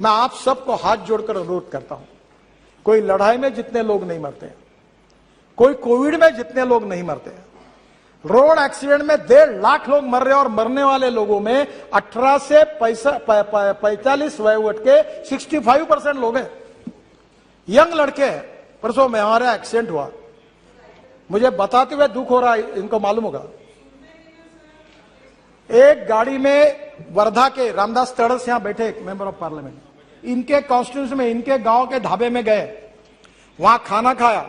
मैं आप सबको हाथ जोड़कर अनुरोध करता हूं, कोई लड़ाई में जितने लोग नहीं मरते हैं, कोई कोविड में जितने लोग नहीं मरते हैं, रोड एक्सीडेंट में 1.5 लाख लोग मर रहे हैं और मरने वाले लोगों में 18 से 45 वयोवर्ष के 65% लोग हैं, यंग लड़के हैं। परसों में हमारा एक्सीडेंट हुआ, मुझे बताते हुए दुख हो रहा है, इनको मालूम होगा। एक गाड़ी में वर्धा के रामदास तड़स यहां बैठे एक मेंबर ऑफ पार्लियामेंट, इनके कॉन्स्टिट्यूंसी में, इनके गांव के ढाबे में गए, वहां खाना खाया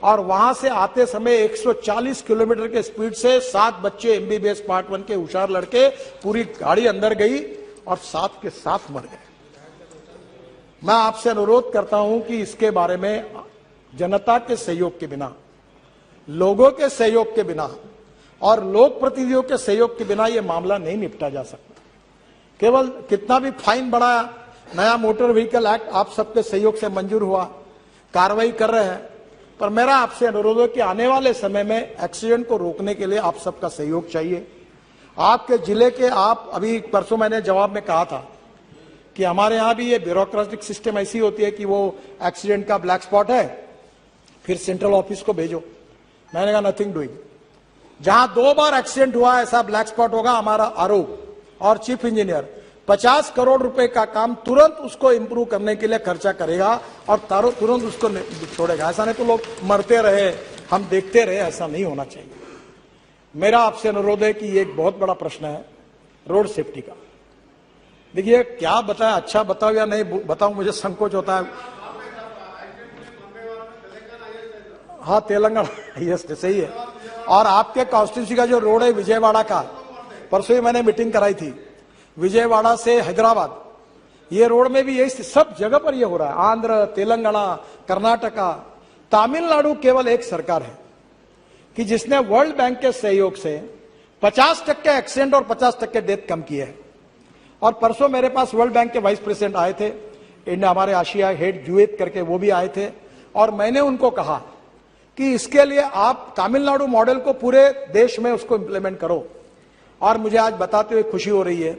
और वहां से आते समय 140 किलोमीटर के स्पीड से 7 बच्चे एमबीबीएस पार्ट 1 के होशियार लड़के, पूरी गाड़ी अंदर गई और 7 के 7 मर गए। मैं आपसे अनुरोध करता हूं कि इसके बारे में जनता के सहयोग के बिना, लोगों के सहयोग के बिना और लोक प्रतिनिधियों के सहयोग के बिना यह मामला नहीं निपटा जा सकता। केवल कितना भी फाइन बढ़ाया, नया मोटर व्हीकल एक्ट आप सबके सहयोग से मंजूर हुआ, कार्रवाई कर रहे हैं, पर मेरा आपसे अनुरोध है कि आने वाले समय में एक्सीडेंट को रोकने के लिए आप सबका सहयोग चाहिए। आपके जिले के, आप अभी परसों मैंने जवाब में कहा था कि हमारे यहां भी ये ब्यूरोक्रेटिक सिस्टम ऐसी होती है कि वो एक्सीडेंट का ब्लैक स्पॉट है, फिर सेंट्रल ऑफिस को भेजो। मैंने कहा नथिंग डूइंग, जहां 2 बार एक्सीडेंट हुआ ऐसा ब्लैक स्पॉट होगा, हमारा आरोप और चीफ इंजीनियर 50 करोड़ रुपए का काम तुरंत उसको इंप्रूव करने के लिए खर्चा करेगा और तुरंत उसको छोड़ेगा। ऐसा नहीं तो लोग मरते रहे, हम देखते रहे, ऐसा नहीं होना चाहिए। मेरा आपसे अनुरोध है कि ये एक बहुत बड़ा प्रश्न है रोड सेफ्टी का। देखिए क्या बताएं, अच्छा बताओ या नहीं बताऊं, मुझे संकोच होता है। हाँ, तेलंगाना यस सही है। और आपके कॉन्स्टिट्यूंसी का जो रोड है विजयवाड़ा का, परसों ही मैंने मीटिंग कराई थी, विजयवाड़ा से हैदराबाद, ये रोड में भी यही सब जगह पर ये हो रहा है। आंध्र, तेलंगाना, कर्नाटका, तमिलनाडु केवल एक सरकार है कि जिसने वर्ल्ड बैंक के सहयोग से 50% एक्सीडेंट और 50% डेथ कम किए हैं। और परसों मेरे पास वर्ल्ड बैंक के वाइस प्रेसिडेंट आए थे, इंडिया हमारे आशिया हेड जुएत करके, वो भी आए थे, और मैंने उनको कहा कि इसके लिए आप तमिलनाडु मॉडल को पूरे देश में उसको इंप्लीमेंट करो। और मुझे आज बताते हुए खुशी हो रही है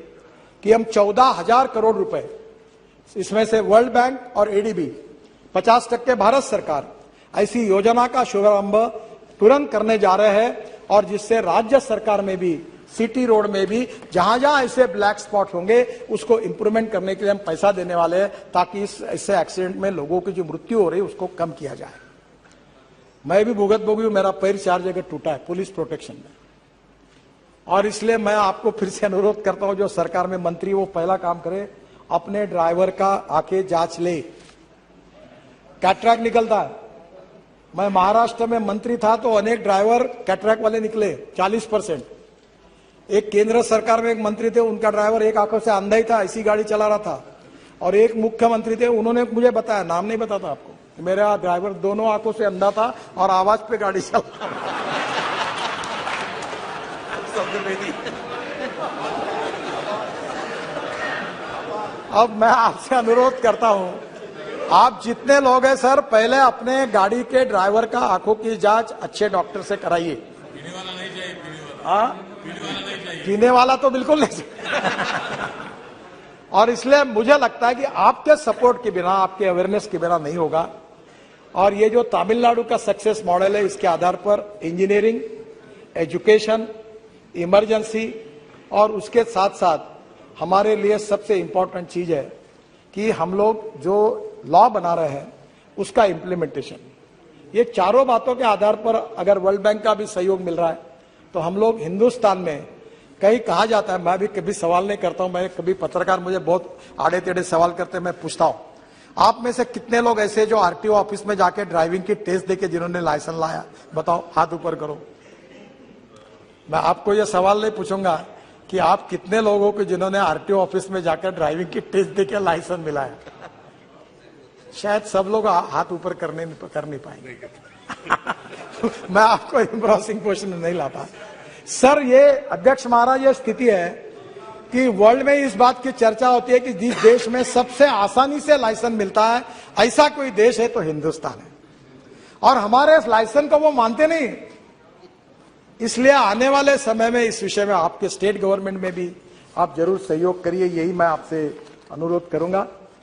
कि हम 14,000 करोड़ रुपए, इसमें से वर्ल्ड बैंक और एडीबी 50% भारत सरकार, ऐसी योजना का शुभारंभ तुरंत करने जा रहे हैं, और जिससे राज्य सरकार में भी, सिटी रोड में भी जहां जहां ऐसे ब्लैक स्पॉट होंगे उसको इंप्रूवमेंट करने के लिए हम पैसा देने वाले हैं, ताकि इससे एक्सीडेंट में लोगों की जो मृत्यु हो रही है उसको कम किया जाए। मैं भी भुगत भोगी हूं, मेरा पैर 4 जगह टूटा है पुलिस प्रोटेक्शन में, और इसलिए मैं आपको फिर से अनुरोध करता हूं, जो सरकार में मंत्री वो पहला काम करे, अपने ड्राइवर का आके जांच ले। कैटरैक्ट निकलता है, मैं महाराष्ट्र में मंत्री था तो अनेक ड्राइवर कैटरैक्ट वाले निकले 40%। एक केंद्र सरकार में एक मंत्री थे, उनका ड्राइवर एक आंखों से अंधा ही था, ऐसी गाड़ी चला रहा था। और एक मुख्यमंत्री थे, उन्होंने मुझे बताया, नाम नहीं बताता आपको, मेरा ड्राइवर दोनों आंखों से अंधा था और आवाज पे गाड़ी चला रहा था। अब मैं आपसे अनुरोध करता हूं, आप जितने लोग हैं सर, पहले अपने गाड़ी के ड्राइवर का आंखों की जांच अच्छे डॉक्टर से कराइए। पीने वाला नहीं चाहिए, पीने वाला तो बिल्कुल नहीं चाहिए। और इसलिए मुझे लगता है कि आपके सपोर्ट के बिना, आपके अवेयरनेस के बिना नहीं होगा। और ये जो तमिलनाडु का सक्सेस मॉडल है, इसके आधार पर इंजीनियरिंग, एजुकेशन, इमरजेंसी, और उसके साथ साथ हमारे लिए सबसे इंपॉर्टेंट चीज है कि हम लोग जो लॉ बना रहे हैं उसका इम्प्लीमेंटेशन। ये चारों बातों के आधार पर अगर वर्ल्ड बैंक का भी सहयोग मिल रहा है तो हम लोग हिंदुस्तान में, कहीं कहा जाता है, मैं भी कभी सवाल नहीं करता हूं, मैं कभी पत्रकार मुझे बहुत आड़े टेढ़े सवाल करते हैं, मैं पूछता हूं, आप में से कितने लोग ऐसे जो आरटीओ ऑफिस में जाके ड्राइविंग की टेस्ट देके जिन्होंने लाइसेंस लाया, बताओ, हाथ ऊपर करो। मैं आपको यह सवाल नहीं पूछूंगा कि आप कितने लोगों को जिन्होंने आरटीओ ऑफिस में जाकर ड्राइविंग की टेस्ट देके लाइसेंस मिला है। शायद सब लोग हाथ ऊपर कर नहीं पाएंगे। मैं आपको एम्ब्रॉसिंग क्वेश्चन नहीं लाता सर। ये अध्यक्ष महाराज, ये स्थिति है कि वर्ल्ड में इस बात की चर्चा होती है कि जिस देश में सबसे आसानी से लाइसेंस मिलता है, ऐसा कोई देश है तो हिंदुस्तान है। और हमारे इस लाइसेंस को वो मानते नहीं। इसलिए आने वाले समय में इस विषय में आपके स्टेट गवर्नमेंट में भी आप जरूर सहयोग करिए, यही मैं आपसे अनुरोध करूंगा